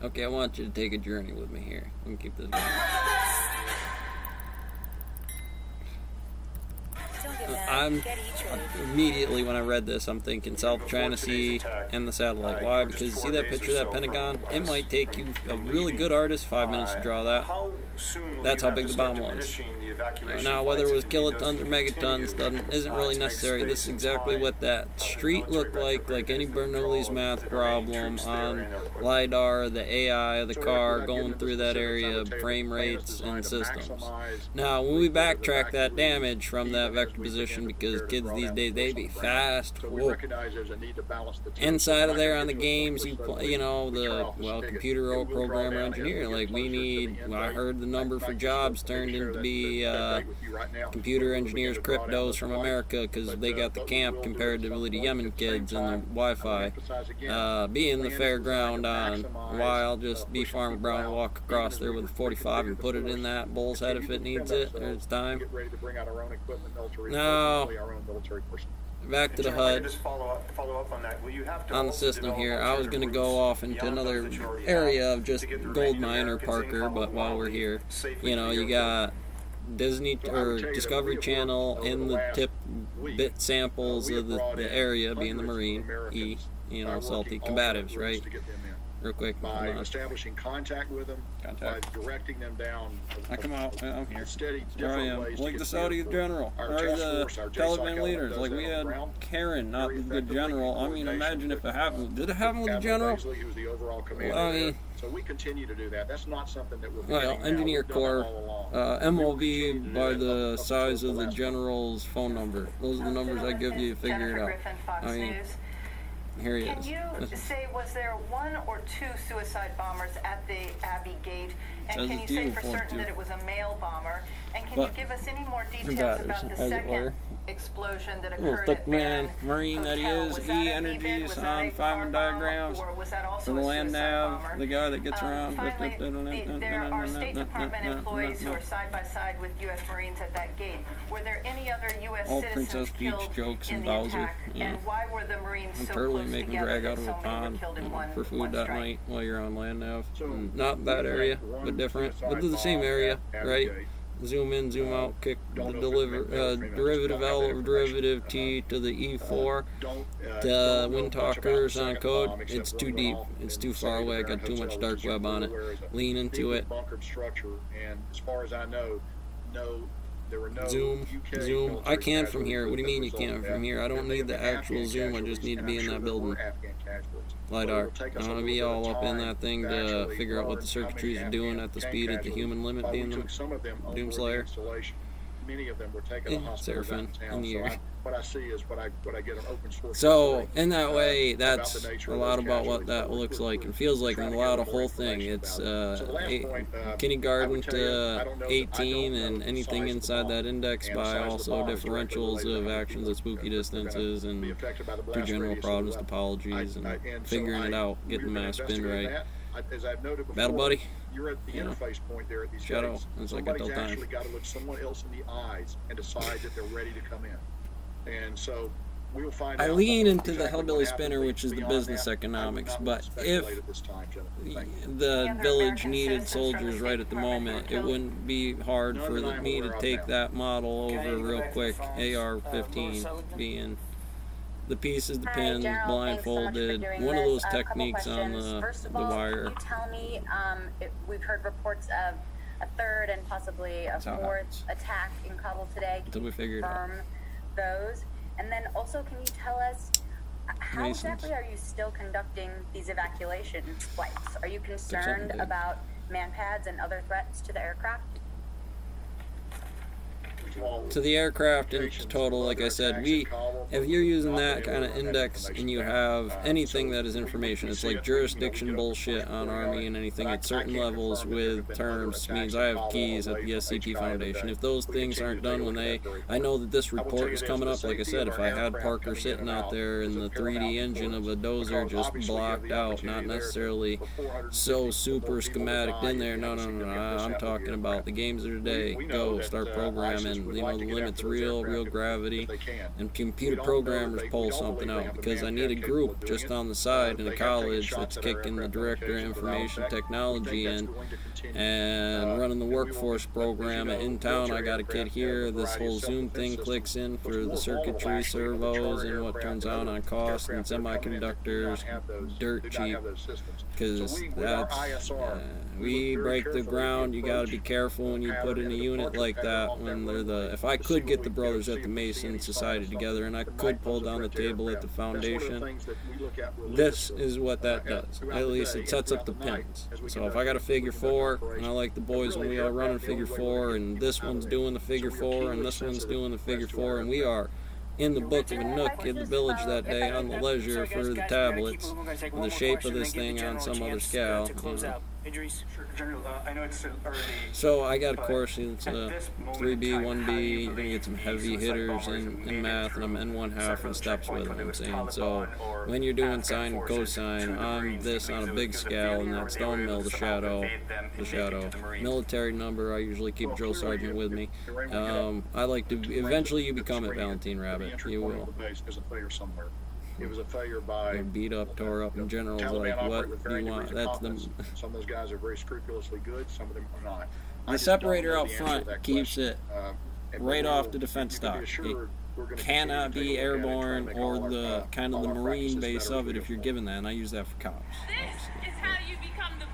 Okay, I want you to take a journey with me here. Let me keep this going. I'm immediately, when I read this, I'm thinking South China Sea and the satellite. Why? Because you see that picture of that Pentagon? It might take you, a really good artist, 5 minutes to draw that. That's how big the bomb was. Now, whether it was kilotons or megatons isn't really necessary. This is exactly what that street looked like any Bernoulli's math problem on LiDAR, the AI of the car going through that area, frame rates, and systems. Now, when we backtrack that damage from that vector position, because kids these days, they be fast. Whoa. Inside of there on the games, you know, computer or programmer engineer, like we need, I heard the number for jobs turned into be computer engineers, cryptos from America, because they got the camp comparatively to Yemen kids and the Wi-Fi. Be in the fairground on why I'll just be Farmer Brown and walk across there with a 45 and put it in that bull's head if it needs it. There's time. Now, back to the HUD. On the system here, I was going to go off into another area of just gold mine or Parker, but while we're here, you know, you got Disney or Discovery Channel in the tip bit samples of the area being the Marine, you know, salty combatives, right? Real quick, establishing contact with them, by directing them down. I come out, I'm here. Here I am. Like the Saudi general, or the Taliban leaders. Like we had Karen, not the general. I mean, imagine if it happened. Did it happen with the general? Well, I mean, so we continue to do that. That's not something that we're well, Engineer Corps, MOV by the size of the general's phone number. Those are the numbers I give you to figure it out. I mean, here he is. Can you say, was there one or two suicide bombers at the Abbey Gate? And can you say for certain that it was a male bomber? And can you give us any more details about the second explosion that occurred at man, Marine that he is, E Energies on Feynman diagrams for the land nav, the guy that gets around. Finally, there are State Department employees who are side by side with U.S. Marines at that gate. Were there any other U.S. citizens killed in the attack? And why were the Marines so close Make them together drag out of a pond for food that night while you're on land nav. Not that area, but different. But they're the same area, right? Zoom in, zoom out, kick the derivative L over derivative T to the E4. The wind talkers on code, it's too deep, it's too far away, I got too much dark web on it. Lean into it. Zoom, zoom. I can from here. What do you mean you can't from here? I don't need the actual zoom, I just need to be in that building. LiDAR. I want to be all up in that thing to figure out what the circuitries are doing at the speed at the human limit being the Doomslayer. Seraphim in the air. So, in that way, that's a lot about what that looks like and feels like, and a lot of whole thing. It's kindergarten to 18, and anything inside that index by also differentials of actions at spooky distances and two general problems, topologies, and figuring it out, getting the mass spin right. Battle buddy. You're at the interface point there at these Shadow. It's like somebody's actually got to look someone else in the eyes and decide that they're ready to come in. And so we'll find out. I lean into the hillbilly spinner, which is the business economics, but if the village needed soldiers right at the moment, it wouldn't be hard for me to take that model over real quick. AR-15 being the pieces, the pins, blindfolded, one of those techniques on the wire. Can you tell me, we've heard reports of a third and possibly a fourth attack in Kabul today. Until we figure it out. Those. And then also, can you tell us, how exactly are you still conducting these evacuation flights? Are you concerned about manpads and other threats to the aircraft? To the aircraft in total, like I said, if you're using that kind of index and you have anything that is information, it's like jurisdiction bullshit on Army and anything at certain levels with terms means I have keys at the SCP Foundation. If those things aren't done when I know that this report is coming up, like I said, if I had Parker sitting out there in the 3D engine of a dozer just blocked out, not necessarily so super schematic in there, no, I'm talking about the games of today, go, start programming, and you know the limit's real gravity, and computer programmers pull something out, because I need a group just on the side in a college that's kicking the director of information technology in and running the workforce program. In town I got a kid here, this whole Zoom thing clicks in for the circuitry servos and what turns out on cost, and semiconductors dirt cheap, because that's we break the ground. You got to be careful when you put in a unit like that. When they're if I could get the brothers at the Mason Society together and I could pull down the table at the foundation, this is what that does. At least it sets up the pins. So if I got a figure 4 and I like the boys when we are running figure 4, and this one's doing the figure 4 and this one's doing the figure 4, and we are in the book of a nook in the village that day on the leisure for the tablets, with the shape of this thing on some other scale. So I got a course, it's 3B, 1B, you're going to get some heavy hitters in math, and I'm N1/2 in steps with it, I'm saying. So when you're doing sine and cosine, I'm this on a big scale, and that stone mill, the shadow. Military number, I usually keep drill sergeant with me. I like to, eventually you become it, Valentine Rabbit, you will. It was a failure by beat up, tore up, and generals like, what do you want? That's the. Some of those guys are very scrupulously good. Some of them are not. The separator out front keeps it right off the defense stock. It cannot be airborne or the kind of the marine base of it if you're given that, and I use that for cops. This is how you become the